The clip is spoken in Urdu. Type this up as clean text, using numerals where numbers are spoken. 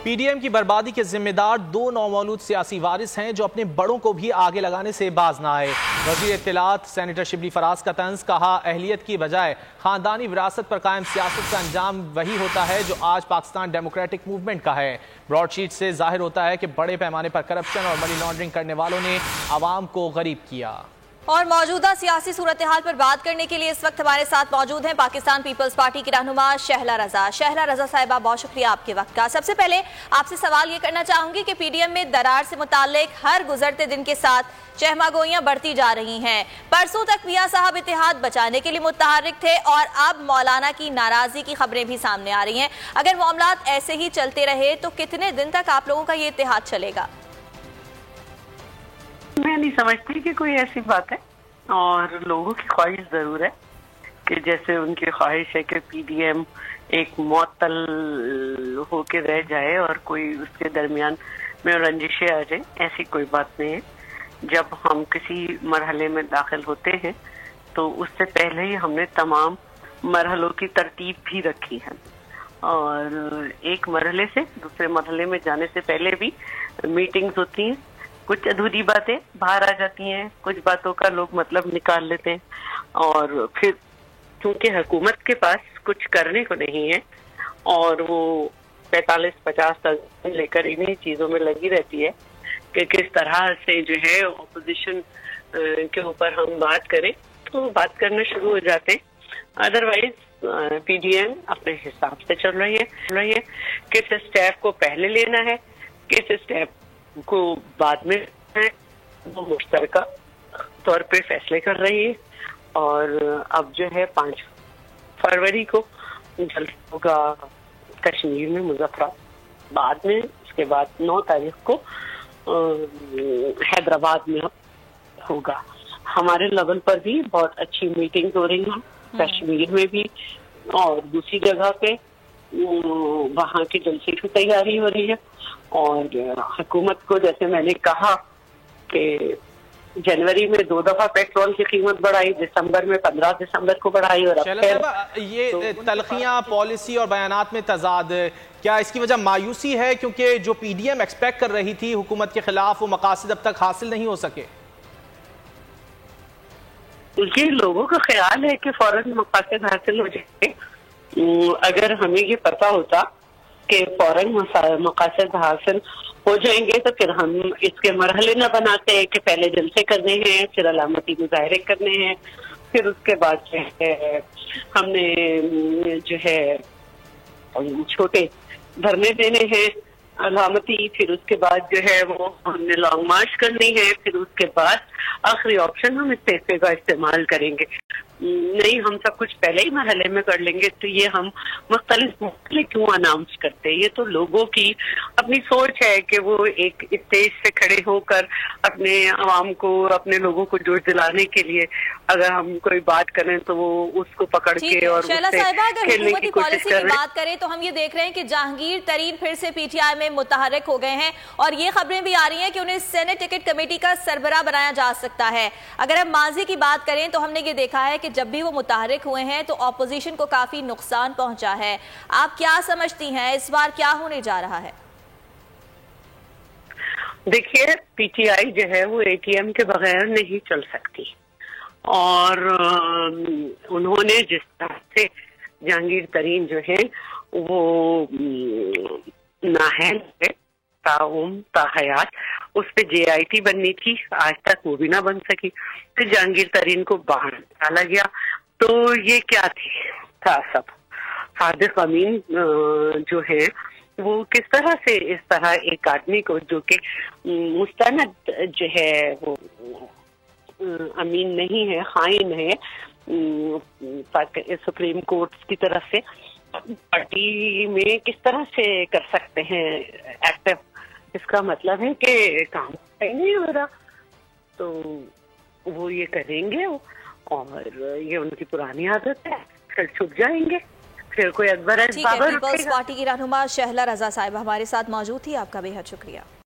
پی ڈی ایم کی بربادی کے ذمہ دار دو نومولود سیاسی وارث ہیں جو اپنے بڑوں کو بھی آگے لگانے سے باز نہ آئے۔ وزیر اطلاعات سینیٹر شبلی فراز کا طنز، کہا اہلیت کی بجائے خاندانی وراثت پر قائم سیاست کا انجام وہی ہوتا ہے جو آج پاکستان ڈیموکریٹک موومنٹ کا ہے۔ براڈ شیٹ سے ظاہر ہوتا ہے کہ بڑے پیمانے پر کرپشن اور منی لانڈرنگ کرنے والوں نے عوام کو غریب کیا۔ اور موجودہ سیاسی صورتحال پر بات کرنے کے لیے اس وقت ہمارے ساتھ موجود ہیں پاکستان پیپلز پارٹی کی رہنما شہلا رضا۔ شہلا رضا صاحبہ، بہت شکریہ آپ کے وقت کا۔ سب سے پہلے آپ سے سوال یہ کرنا چاہوں گی کہ پی ڈی ایم میں درار سے متعلق ہر گزرتے دن کے ساتھ چہمہ گوئیاں بڑھتی جا رہی ہیں۔ پرسوں تک میاں صاحب اتحاد بچانے کے لیے متحرک تھے اور اب مولانا کی ناراضی کی خبریں بھی سامنے آ رہی ہیں۔ اگر معاملات ایسے ہی چلتے رہے تو کتنے دن تک آپ لوگوں کا یہ اتحاد چلے گا؟ میں نہیں سمجھتی کہ کوئی ایسی بات ہے، اور لوگوں کی خواہش ضرور ہے کہ جیسے ان کی خواہش ہے کہ پی ڈی ایم ایک معطل ہو کے رہ جائے اور کوئی اس کے درمیان میں رنجشیں آ جائیں، ایسی کوئی بات نہیں ہے۔ جب ہم کسی مرحلے میں داخل ہوتے ہیں تو اس سے پہلے ہی ہم نے تمام مرحلوں کی ترتیب بھی رکھی ہے، اور ایک مرحلے سے دوسرے مرحلے میں جانے سے پہلے بھی میٹنگز ہوتی ہیں، کچھ ادھوری باتیں باہر آ جاتی ہیں، کچھ باتوں کا لوگ مطلب نکال لیتے ہیں، اور پھر چونکہ حکومت کے پاس کچھ کرنے کو نہیں ہے اور وہ 45-50 تک لے کر انہیں چیزوں میں لگی رہتی ہے کہ کس طرح سے جو ہے اپوزیشن کے اوپر ہم بات کریں، تو بات کرنا شروع ہو جاتے ہیں۔ ادروائز پی ڈی ایم اپنے حساب سے چل رہی ہے، کس اسٹیپ کو پہلے لینا ہے، کس اسٹیپ کو بعد میں ہے، وہ مشترکہ طور پہ فیصلے کر رہی ہے۔ اور اب جو ہے 5 فروری کو جلد ہوگا کشمیر میں مظفرآباد، بعد میں اس کے بعد 9 تاریخ کو حیدرآباد میں ہوگا۔ ہمارے لیول پر بھی بہت اچھی میٹنگ ہو رہی ہیں، کشمیر میں بھی اور دوسری جگہ پہ وہاں کی جلسے کی تیاری ہو رہی ہے۔ اور حکومت کو جیسے میں نے کہا کہ جنوری میں 2 دفعہ پیٹرول کی قیمت بڑھائی، دسمبر میں 15 دسمبر کو بڑھائی، اور یہ تلخیاں، پالیسی اور بیانات میں تضاد، کیا اس کی وجہ مایوسی ہے کیونکہ جو پی ڈی ایم ایکسپیکٹ کر رہی تھی حکومت کے خلاف وہ مقاصد اب تک حاصل نہیں ہو سکے؟ یہ لوگوں کا خیال ہے کہ فوراً مقاصد حاصل ہو جائے۔ اگر ہمیں یہ پتا ہوتا کہ فوراً مقاصد حاصل ہو جائیں گے تو پھر ہم اس کے مرحلے نہ بناتے ہیں کہ پہلے جلسے کرنے ہیں، پھر علامتی مظاہرے کرنے ہیں، پھر اس کے بعد جو ہے ہم نے جو ہے چھوٹے دھرنے دینے ہیں علامتی، پھر اس کے بعد جو ہے وہ ہم نے لانگ مارچ کرنی ہے، پھر اس کے بعد آخری آپشن ہم استعفے کا استعمال کریں گے۔ نہیں، ہم سب کچھ پہلے ہی مرحلے میں کر لیں گے تو یہ ہم مختلف مرحلے کیوں اناؤنس کرتے ہیں؟ یہ تو لوگوں کی اپنی سوچ ہے کہ وہ ایک اسٹیج سے کھڑے ہو کر اپنے عوام کو، اپنے لوگوں کو جوش دلانے کے لیے اگر ہم کوئی بات کریں تو وہ اس کو پکڑ کے اور شہلا صاحبہ، اگر حکومتی پالیسی کی بات کریں تو ہم یہ دیکھ رہے ہیں کہ جہانگیر ترین پھر سے پی ٹی آئی میں متحرک ہو گئے ہیں، اور یہ خبریں بھی آ رہی ہیں کہ انہیں سینٹ ٹکٹ کمیٹی کا سربراہ بنایا جا سکتا ہے۔ اگر ہم ماضی کی بات کریں تو ہم نے یہ دیکھا ہے کہ جب بھی وہ متحرک ہوئے ہیں تو اپوزیشن کو کافی نقصان پہنچا ہے۔ آپ کیا سمجھتی ہیں اس بار کیا ہونے جا رہا ہے؟ دیکھیے، پی ٹی آئی جو ہے وہ اے ٹی ایم کے بغیر نہیں چل سکتی، اور انہوں نے جس طرح سے جہانگیر ترین جو ہے وہ نااہل ہے تا حیات، اس پہ جے آئی ٹی بننی تھی، آج تک وہ بھی نہ بن سکی، پھر جہانگیر ترین کو باہر نکالا گیا، تو یہ کیا تھا سب؟ صادق امین جو ہے وہ کس طرح سے اس طرح ایک آدمی کو جو کہ مستند جو ہے وہ امین نہیں ہے، خائن ہے سپریم کورٹ کی طرف سے، پارٹی میں کس طرح سے کر سکتے ہیں ایکٹیو؟ اس کا مطلب ہے کہ کام نہیں ہو رہا، تو وہ یہ کریں گے اور یہ ان کی پرانی عادت ہے، پھر چھپ جائیں گے، پھر کوئی اکبر پیپلز پارٹی کی رہنما شہلا رضا صاحبہ ہمارے ساتھ موجود تھی، آپ کا بے حد شکریہ۔